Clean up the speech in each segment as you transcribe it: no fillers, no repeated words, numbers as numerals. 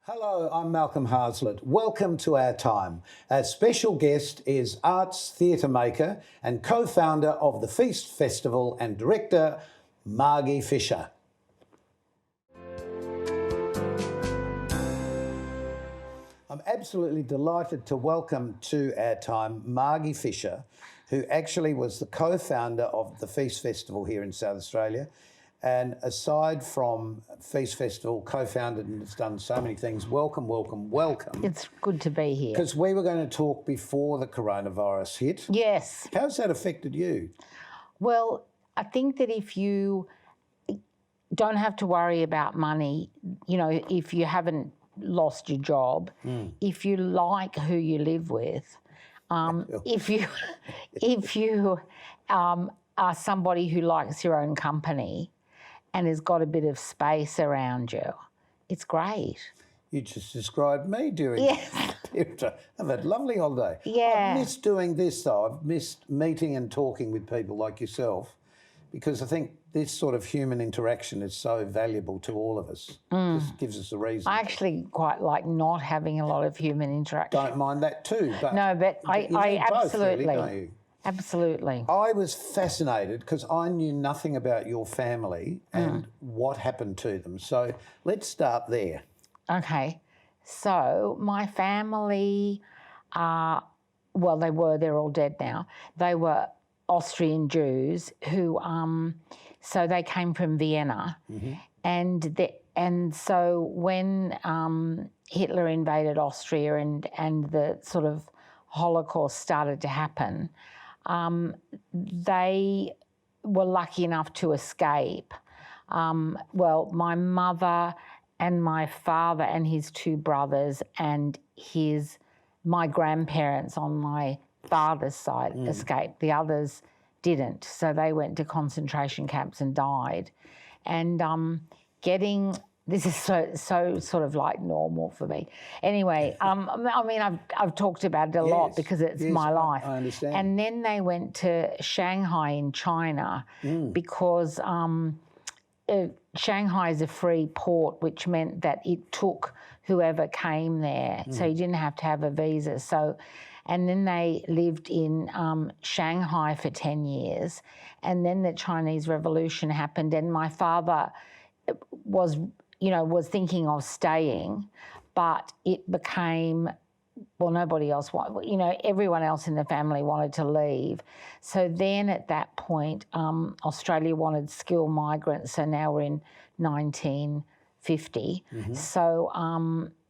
Hello, I'm Malcolm Harslett. Welcome to Our Time. Our special guest is arts theatre maker and co-founder of the Feast Festival and director, MargieFischer. I'm absolutely delighted to welcome to Our Time MargieFischer, who actually was the co-founder of the Feast Festival here in South Australia. And aside from Feast Festival, co-founded and has done so many things, welcome. It's good to be here. Because we were going to talk before the coronavirus hit. Yes. How's that affected you? Well, I think that if you don't have to worry about money, you know, if you haven't lost your job, if you like who you live with, if you are somebody who likes your own company and has got a bit of space around you, it's great. You just described me during Yes. I've had a lovely holiday. Yeah. I've missed doing this though. I've missed meeting and talking with people like yourself, because I think this sort of human interaction is so valuable to all of us. Just gives us a reason. I actually quite like not having a lot of human interaction. Don't mind that too. But No, but I you need both, absolutely, really, don't you? absolutely. I was fascinated because I knew nothing about your family and what happened to them. So let's start there. Okay, so my family, they're all dead now. They were Austrian Jews who, so they came from Vienna, and so when Hitler invaded Austria and the sort of Holocaust started to happen, they were lucky enough to escape. My mother and my father and his two brothers and my grandparents on my father's side escaped. The others didn't. So they went to concentration camps and died. And this is so sort of like normal for me. Anyway, I mean, I've talked about it a lot because it's my life. I understand. And then they went to Shanghai in China because Shanghai is a free port, which meant that it took whoever came there. So you didn't have to have a visa. So, and then they lived in Shanghai for 10 years. And then the Chinese Revolution happened, and my father was thinking of staying, but it became, nobody else wanted, everyone else in the family wanted to leave. So then at that point, Australia wanted skilled migrants. So now we're in 1950. So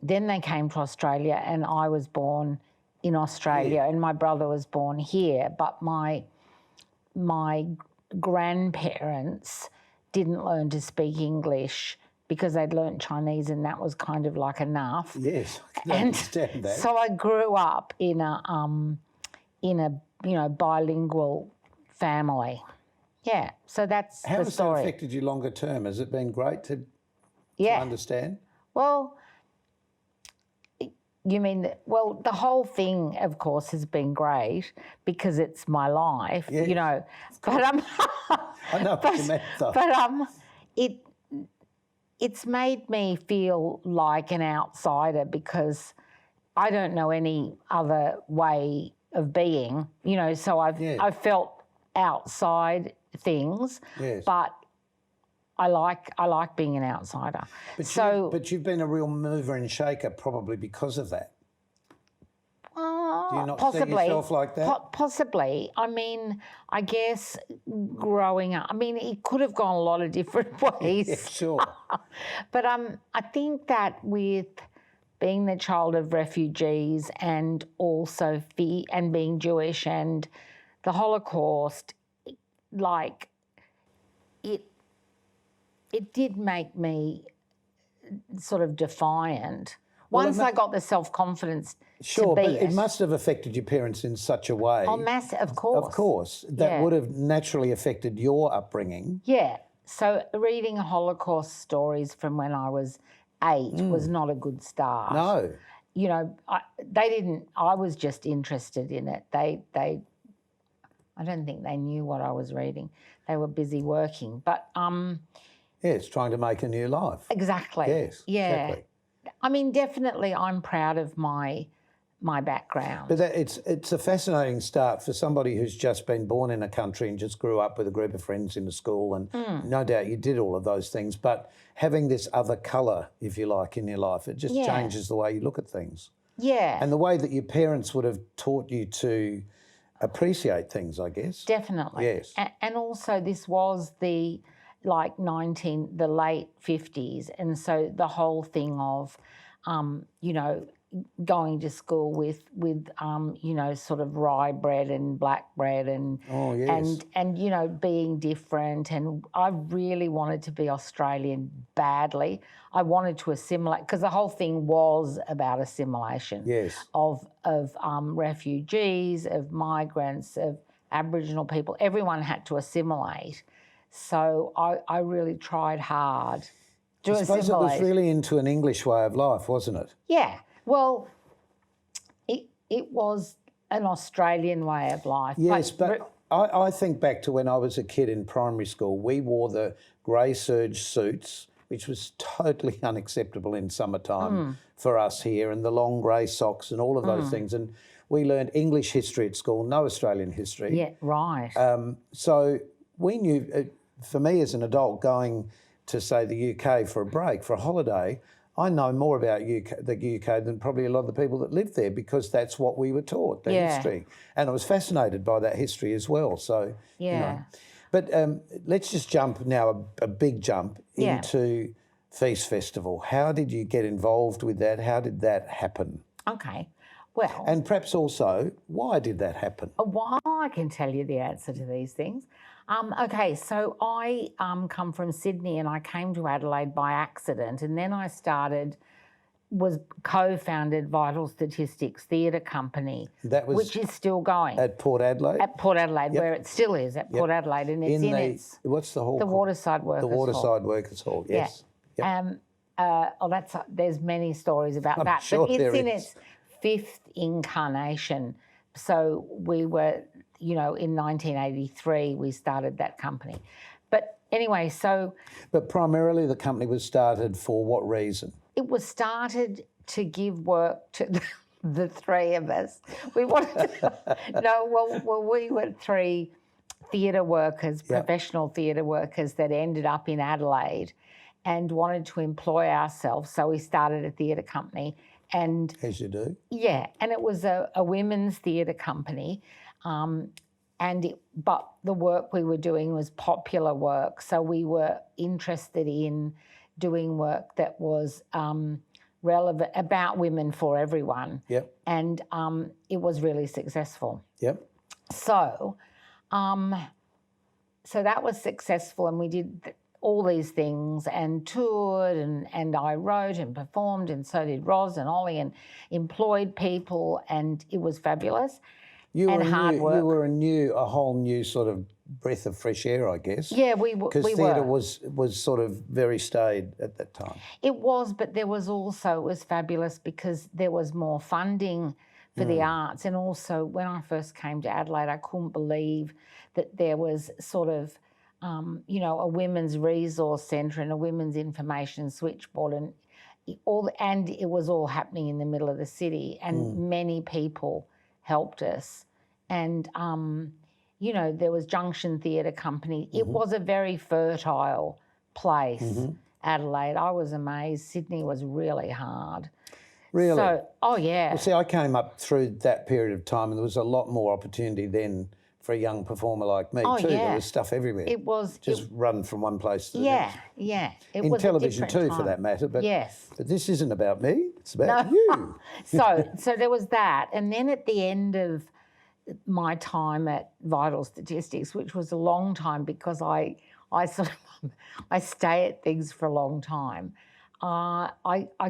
then they came to Australia, and I was born in Australia and my brother was born here. But my grandparents didn't learn to speak English because they'd learnt Chinese, and that was kind of like enough. Yes, I can understand that. So I grew up in a bilingual family. Yeah, so that's How the has story. that affected you longer term? Has it been great to understand? Well, you mean, the whole thing, of course, has been great because it's my life, But I know what you meant, though. But it's made me feel like an outsider because I don't know any other way of being, so I've felt outside things, but I like being an outsider. But you've been a real mover and shaker probably because of that. Do you not see yourself like that? Possibly. I mean, I guess growing up, it could have gone a lot of different ways. Yeah, sure. But I think that with being the child of refugees and also and being Jewish and the Holocaust, like it did make me sort of defiant. Once I got the self-confidence to be but it must have affected your parents in such a way. Oh, massive, of course. Of course. That would have naturally affected your upbringing. Yeah. So reading Holocaust stories from when I was 8 was not a good start. No. I was just interested in it. I don't think they knew what I was reading. They were busy working. But Yes, trying to make a new life. exactly. Yes, yeah. exactly. I mean, definitely I'm proud of my background. But it's a fascinating start for somebody who's just been born in a country and just grew up with a group of friends in the school, and no doubt you did all of those things. But having this other colour, if you like, in your life, it just changes the way you look at things. Yeah. And the way that your parents would have taught you to appreciate things, I guess. Definitely. Yes. And also this was the late 50s, and so the whole thing of, you know, going to school with you know, sort of rye bread and black bread and and you know, being different. And I really wanted to be Australian badly. I wanted to assimilate, because the whole thing was about assimilation. Yes. Of refugees, of migrants, of Aboriginal people. Everyone had to assimilate. So I really tried hard to assimilate. I suppose it was really into an English way of life, wasn't it? Yeah. Well, it was an Australian way of life. Yes, but I think back to when I was a kid in primary school. We wore the grey serge suits, which was totally unacceptable in summertime for us here, and the long grey socks and all of those things. And we learned English history at school, no Australian history. Yeah, right. So we knew, for me as an adult, going to, say, the UK for a break, for a holiday, I know more about the UK than probably a lot of the people that live there, because that's what we were taught, the history. And I was fascinated by that history as well. So, you know. But let's just jump now, a big jump, into Feast Festival. How did you get involved with that? How did that happen? Okay. Well, and perhaps also, why did that happen? Well, I can tell you the answer to these things. Okay, so I come from Sydney, and I came to Adelaide by accident, and then I co-founded Vital Statistics Theatre Company, which is still going. At Port Adelaide? At Port Adelaide, where it still is, at Port Adelaide, and it's what's the hall the called? Waterside Workers Hall. The Waterside Workers Hall, yes. Yeah. There's many stories about that, sure, but it's in its fifth incarnation. So we were, you know, in 1983 we started that company. But anyway, so... But primarily the company was started for what reason? It was started to give work to the three of us. We wanted to... we were three theatre workers, professional theatre workers that ended up in Adelaide and wanted to employ ourselves. So we started a theatre company. And as you do. Yeah, and it was a women's theatre company, but the work we were doing was popular work, so we were interested in doing work that was relevant, about women, for everyone. Yep. And it was really successful. Yep. So that was successful, and we did all these things and toured, and I wrote and performed, and so did Roz and Ollie, and employed people, and it was fabulous. Hard work. You were a whole new sort of breath of fresh air, I guess. Yeah, we were. Because theatre was sort of very staid at that time. It was, but there was also, it was fabulous because there was more funding for the arts, and also when I first came to Adelaide, I couldn't believe that there was sort of a women's resource centre and a women's information switchboard, and it was all happening in the middle of the city, and many people helped us. And there was Junction Theatre Company. It was a very fertile place, Adelaide. I was amazed. Sydney was really hard. Really? So, oh yeah. Well, see, I came up through that period of time, and there was a lot more opportunity then for a young performer like me too. Yeah. There was stuff everywhere. It was run from one place to the next. Yeah. It in was television too, time. for that matter. But yes. But this isn't about me. It's about you. So there was that, and then at the end of my time at Vital Statistics, which was a long time because I stay at things for a long time. I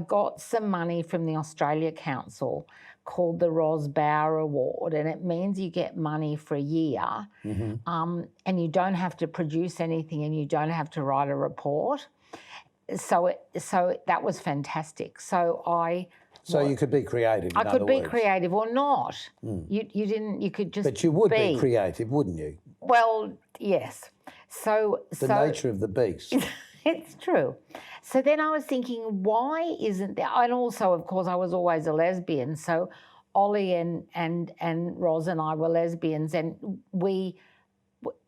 got some money from the Australia Council called the Ros Bauer Award, and it means you get money for a year, and you don't have to produce anything, and you don't have to write a report. So that was fantastic. So you could be creative. I could be creative or not. You didn't. You could just. But you would be creative, wouldn't you? Well, yes. So the nature of the beast. It's true. So then I was thinking, why isn't there? And also, of course, I was always a lesbian. So Ollie and Roz and I were lesbians, and we,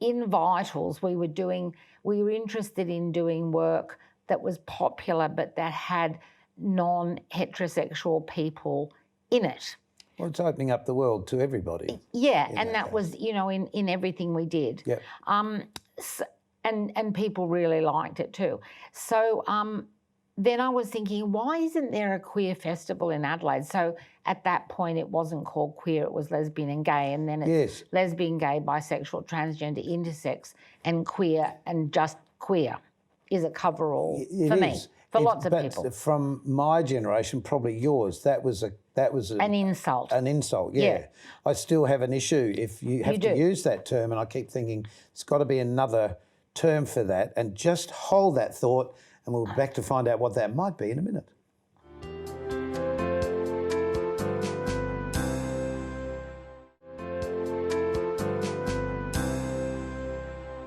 in Vitals, we were interested in doing work that was popular, but that had non-heterosexual people in it. Well, it's opening up the world to everybody. Yeah, and that was, in everything we did. Yeah. And people really liked it too. So then I was thinking, why isn't there a queer festival in Adelaide? So at that point, it wasn't called queer, it was lesbian and gay, and then it's lesbian, gay, bisexual, transgender, intersex, and queer, and just queer is a coverall for me, for lots of people. From my generation, probably yours, that was an insult. An insult, yeah. I still have an issue if you have to use that term, and I keep thinking it's got to be another term for that, and just hold that thought, and we'll be back to find out what that might be in a minute.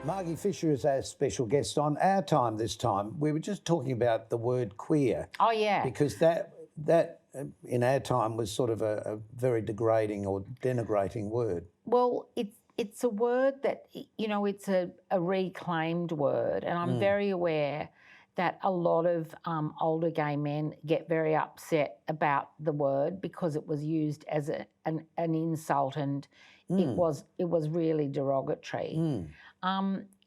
MargieFischer is our special guest on Our Time this time. We were just talking about the word queer. Oh, yeah. Because that in our time was sort of a very degrading or denigrating word. Well, it's a word that, it's a reclaimed word, and I'm very aware that a lot of older gay men get very upset about the word because it was used as an insult, and it was really derogatory.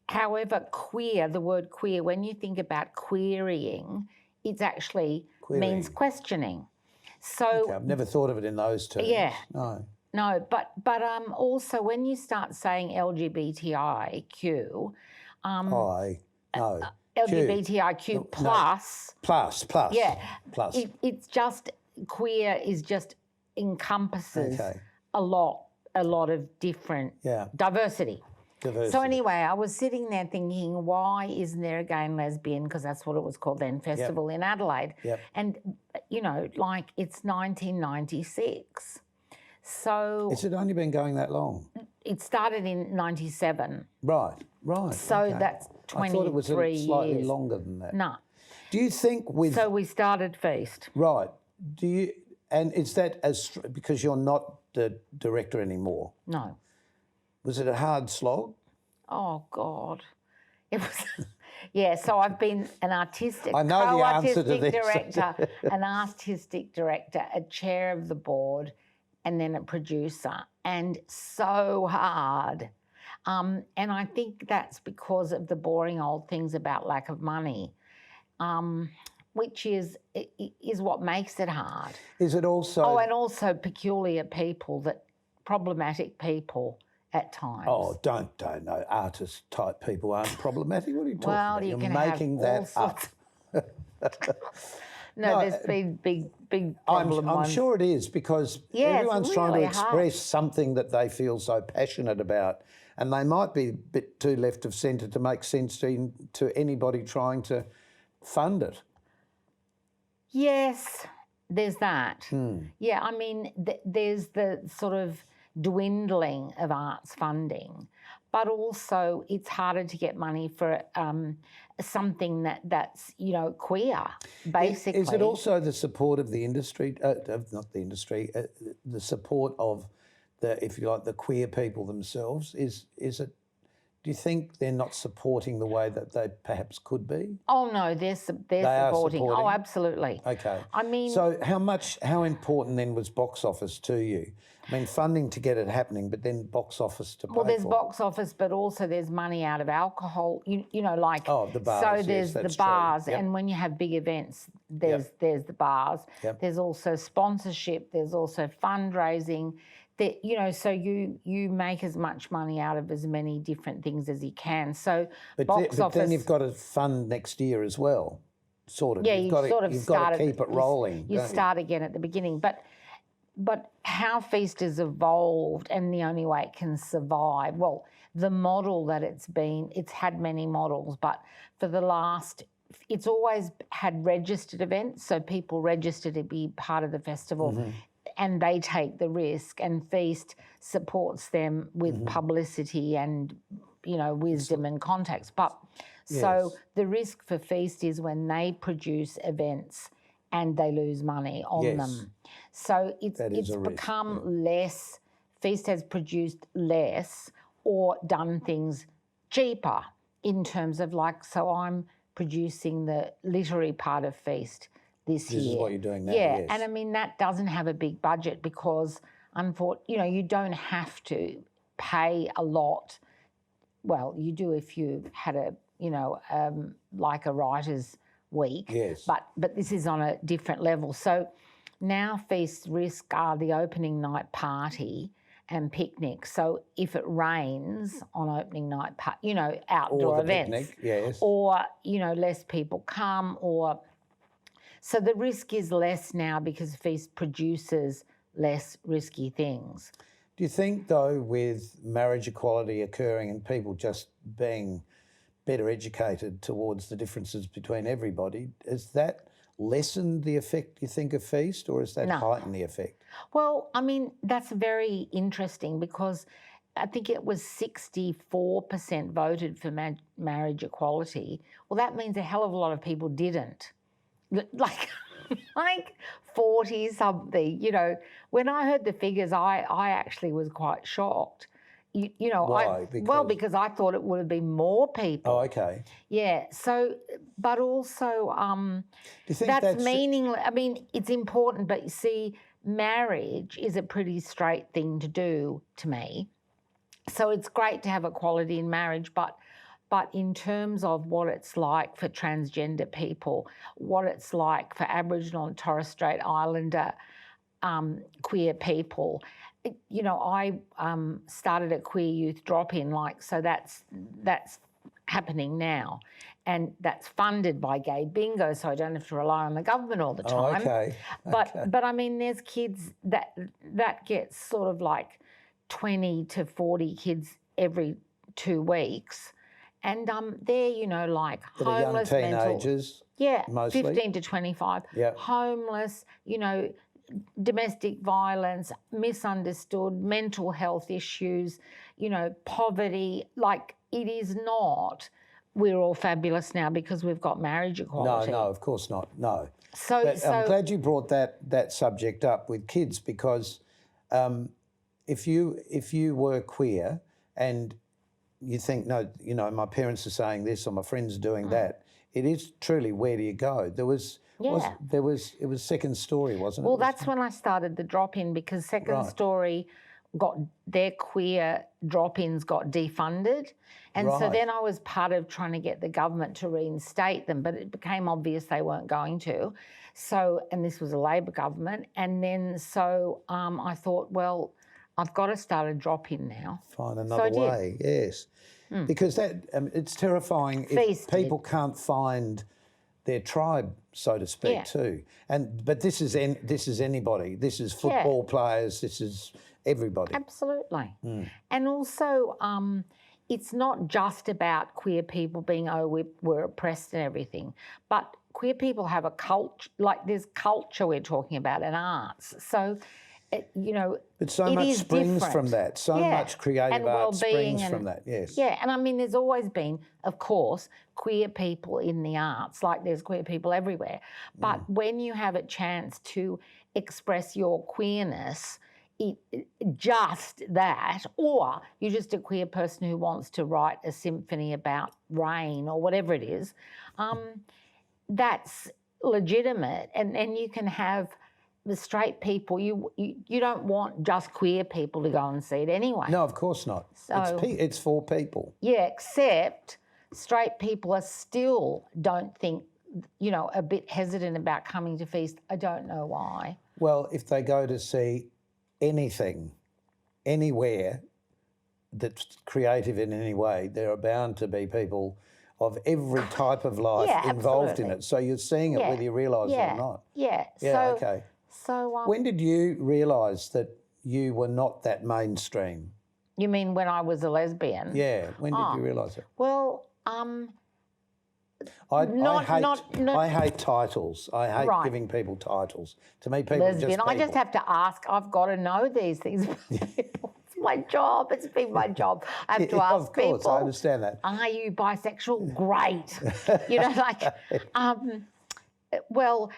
However, queer, the word queer, when you think about querying, it's actually means questioning. So I've never thought of it in those terms. Yeah. No, but also when you start saying LGBTIQ, LGBTIQ plus. Plus. Yeah. Plus. It's just, queer is just encompasses a lot of different diversity. So anyway, I was sitting there thinking, why isn't there a gay and lesbian, because that's what it was called then, festival in Adelaide. And, it's 1996. So... Has it only been going that long? It started in 97. Right. So that's 23 years. I thought it was slightly longer than that. No. Do you think with... So we started Feast. Right. And is that because you're not the director anymore? No. Was it a hard slog? Oh, God. It was... Yeah, so I've been an artistic, director, an artistic director, a chair of the board, and then a producer, and so hard. And I think that's because of the boring old things about lack of money, which is what makes it hard. Is it also... Oh, and also peculiar people, problematic people at times. Oh, don't know. Artist-type people aren't problematic. What are you talking about? You're making that up. No, there's been big problem I'm sure it is, because everyone's really trying to express hard. something that they feel so passionate about, and they might be a bit too left of centre to make sense to anybody trying to fund it. Yes, there's that. Yeah, I mean, there's the sort of dwindling of arts funding, but also it's harder to get money for something that's queer, basically. Is it also the support of the industry, not the industry, the support of if you like, the queer people themselves? Is it? Do you think they're not supporting the way that they perhaps could be? Oh no, they're supporting. Oh, absolutely. Okay. I mean, so how important then was box office to you? I mean, funding to get it happening, but then box office to pay for. Well, there's box office, but also there's money out of alcohol. The bars. So there's the bars, Yep. and when you have big events, there's the bars. Yep. There's also sponsorship. There's also fundraising. So you make as much money out of as many different things as you can. So but then you've got to fund next year as well, sort of. Yeah, you've got to keep it rolling. You start again at the beginning, but how Feast has evolved, and the only way it can survive, well, the model that it's had many models, but for the last, it's always had registered events, so people register to be part of the festival, and they take the risk, and Feast supports them with publicity and wisdom and context. But so the risk for Feast is when they produce events and they lose money on them. So it's become less. Feast has produced less or done things cheaper in terms of so I'm producing the literary part of Feast this year. This is what you're doing now. Yeah, yes. and I mean that doesn't have a big budget because you don't have to pay a lot. Well, you do if you had a like a writer's week. Yes. But this is on a different level. So now Feast's risk are the opening night party and picnic. So if it rains on opening night, outdoor events, picnic, yes, or less people come, so the risk is less now because Feast produces less risky things. Do you think though, with marriage equality occurring and people just being better educated towards the differences between everybody, has that lessened the effect, you think, of Feast, or has that heightened the effect? Well, I mean, that's very interesting because I think it was 64% voted for marriage equality. Well, that means a hell of a lot of people didn't. Like 40-something, When I heard the figures, I actually was quite shocked. Why? Because I thought it would have been more people. Oh, okay. Yeah. So, but also, do you think that's meaningless. I mean, it's important, but you see, marriage is a pretty straight thing to do to me. So it's great to have equality in marriage, but in terms of what it's like for transgender people, what it's like for Aboriginal and Torres Strait Islander queer people, I started a queer youth drop-in, so that's happening now, and that's funded by Gay Bingo, so I don't have to rely on the government all the time. Oh, okay. But I mean, there's kids that gets sort of 20 to 40 kids every 2 weeks, and they're that homeless, are young teenagers. Mostly 15 to 25, homeless, domestic violence, misunderstood, mental health issues, poverty. It is not, we're all fabulous now because we've got marriage equality. No, of course not. No. So I'm glad you brought that subject up with kids, because if you were queer and you think, no, my parents are saying this or my friends are doing that, it is truly, where do you go? It was Second Story, wasn't it? Well, that's when I started the drop-in, because Second Story got their queer drop-ins got defunded, and so then I was part of trying to get the government to reinstate them, but it became obvious they weren't going to. So, and this was a Labor government, and then I thought, well, I've got to start a drop-in now. Find another way, yes. Because it's terrifying if people can't find their tribe, so to speak, too. But this is anybody. This is football players. This is everybody. Absolutely. And also, it's not just about queer people being, we're oppressed and everything, but queer people have a culture. There's culture we're talking about, and arts. So. But so much springs from that. So much creative art springs from that, yes. Yeah, and I mean, there's always been, of course, queer people in the arts, there's queer people everywhere. But when you have a chance to express your queerness, just that, or you're just a queer person who wants to write a symphony about rain or whatever it is, that's legitimate. And you can have the straight people, you don't want just queer people to go and see it anyway. No, of course not. So, it's for people. Yeah, except straight people still don't think, a bit hesitant about coming to Feast. I don't know why. Well, if they go to see anything, anywhere that's creative in any way, there are bound to be people of every type of life involved in it. So you're seeing it whether you realise it or not. Yeah. Okay. So when did you realise that you were not that mainstream? You mean when I was a lesbian? Yeah. When did you realise it? Well, I hate titles. I hate giving people titles. To me, people lesbian. are just people. I just have to ask. I've got to know these things about people. my job. It's been my job. I have to ask of course, people, I understand that. are you bisexual? Great. You know, like, well,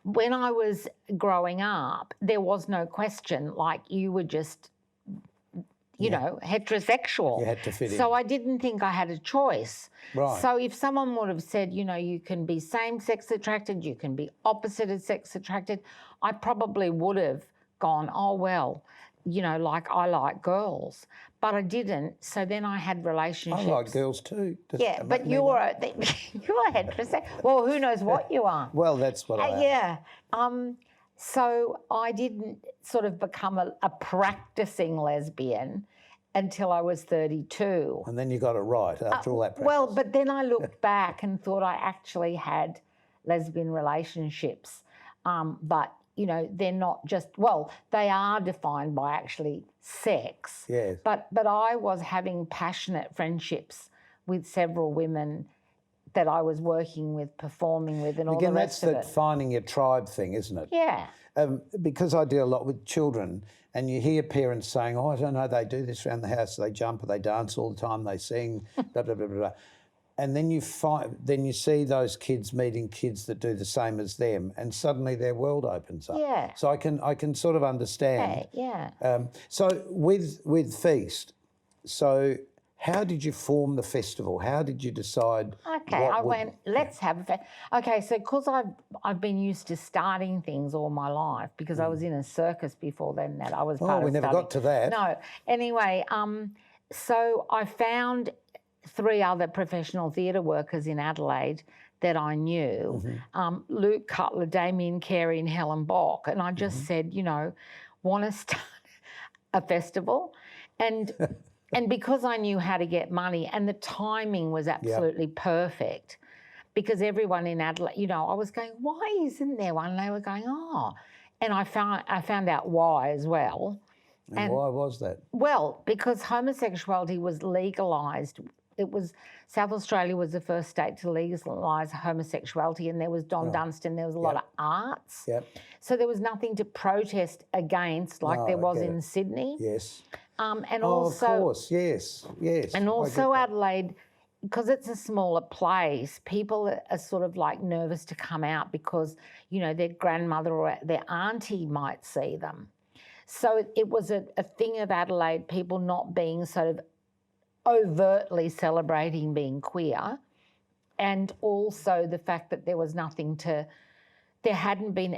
when I was growing up, there was no question, like you were just, you know, heterosexual. You had to fit in. So I didn't think I had a choice. Right. So if someone would have said, you know, you can be same-sex attracted, you can be opposite sex attracted, I probably would have gone, oh, well, you know, like I like girls. But I didn't. So then I had relationships. I like girls too. Yeah, but you're heterosexual. Well, who knows what you are? Well, that's what I am. Yeah. So I didn't sort of become a practicing lesbian until I was 32. And then you got it right after all that practice. Well, but then I looked back and thought I actually had lesbian relationships. But, you know, they're not just, well, they are defined by actually sex. Yes. But I was having passionate friendships with several women that I was working with, performing with, and all the rest of it. Again, that's that finding your tribe thing, isn't it? Yeah. Because I deal a lot with children, and you hear parents saying, oh, I don't know, they do this around the house, they jump or they dance all the time, they sing, blah, blah, blah, blah, blah. And then you see those kids meeting kids that do the same as them, and suddenly their world opens up. Yeah. So I can sort of understand. Yeah. So with Feast, so how did you form the festival? How did you decide? Okay, I went, let's have a festival. Okay, so because I've been used to starting things all my life, because I was in a circus before then, that I was part of we never got to that. No. Anyway, so I found 3 other professional theatre workers in Adelaide that I knew, Luke Cutler, Damien Carey and Helen Bock, and I just said, you know, want to start a festival? And because I knew how to get money, and the timing was absolutely perfect, because everyone in Adelaide, you know, I was going, why isn't there one? And they were going, oh. And I found out why as well. And why was that? Well, because homosexuality was legalised. South Australia was the first state to legalise homosexuality, and there was Don Dunstan, there was a lot of arts. Yep. So there was nothing to protest against like there was in Sydney. Yes. And also, of course, yes. And also Adelaide, because it's a smaller place, people are sort of like nervous to come out because, you know, their grandmother or their auntie might see them. So it was a thing of Adelaide, people not being sort of overtly celebrating being queer, and also the fact that there was nothing to, there hadn't been,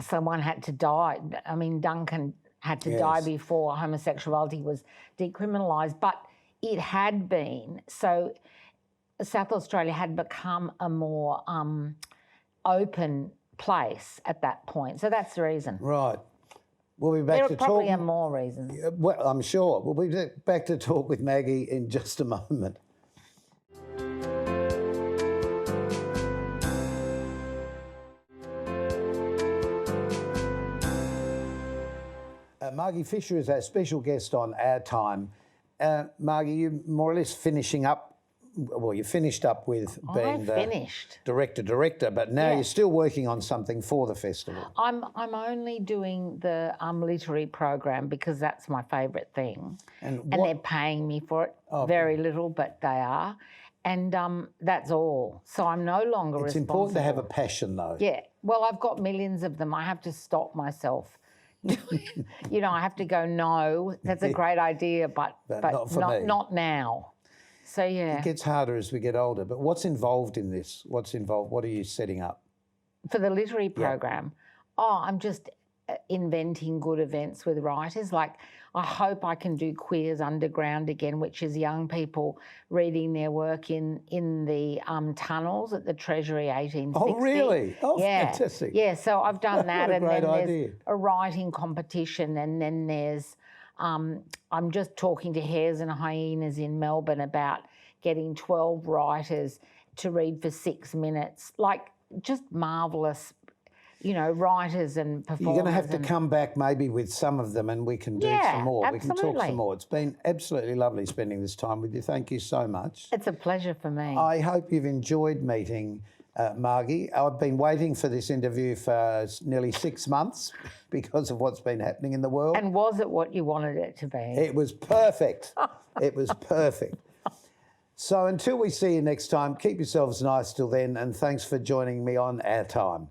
someone had to die. I mean, Duncan had to die before homosexuality was decriminalised, but it had been. So South Australia had become a more open place at that point. So that's the reason. Right. We'll be back to talk. There probably are more reasons. Well, I'm sure. We'll be back to talk with Maggie in just a moment. MargieFischer is our special guest on OurTime. Margie, you more or less finishing up. Well, you finished up with being the director, but now you're still working on something for the festival. I'm only doing the literary program because that's my favourite thing, and they're paying me for it. Very little, but they are, and that's all. So I'm no longer responsible. It's important to have a passion, though. Yeah. Well, I've got millions of them. I have to stop myself. You know, I have to go, no, that's a great idea, but not now. So, yeah. It gets harder as we get older. But what's involved in this? What are you setting up? For the literary program? I'm just inventing good events with writers. Like, I hope I can do Queers Underground again, which is young people reading their work in the tunnels at the Treasury 1860. Oh, really? Oh, fantastic. Yeah, so I've done that. What a great idea. There's a writing competition, and then there's... I'm just talking to Hares and Hyenas in Melbourne about getting 12 writers to read for 6 minutes, like just marvellous, you know, writers and performers. You're going to have to come back maybe with some of them, and we can do some more. Absolutely. We can talk some more. It's been absolutely lovely spending this time with you. Thank you so much. It's a pleasure for me. I hope you've enjoyed meeting Margie. I've been waiting for this interview for nearly 6 months because of what's been happening in the world. And was it what you wanted it to be? It was perfect. It was perfect. So until we see you next time, keep yourselves nice till then, and thanks for joining me on Our Time.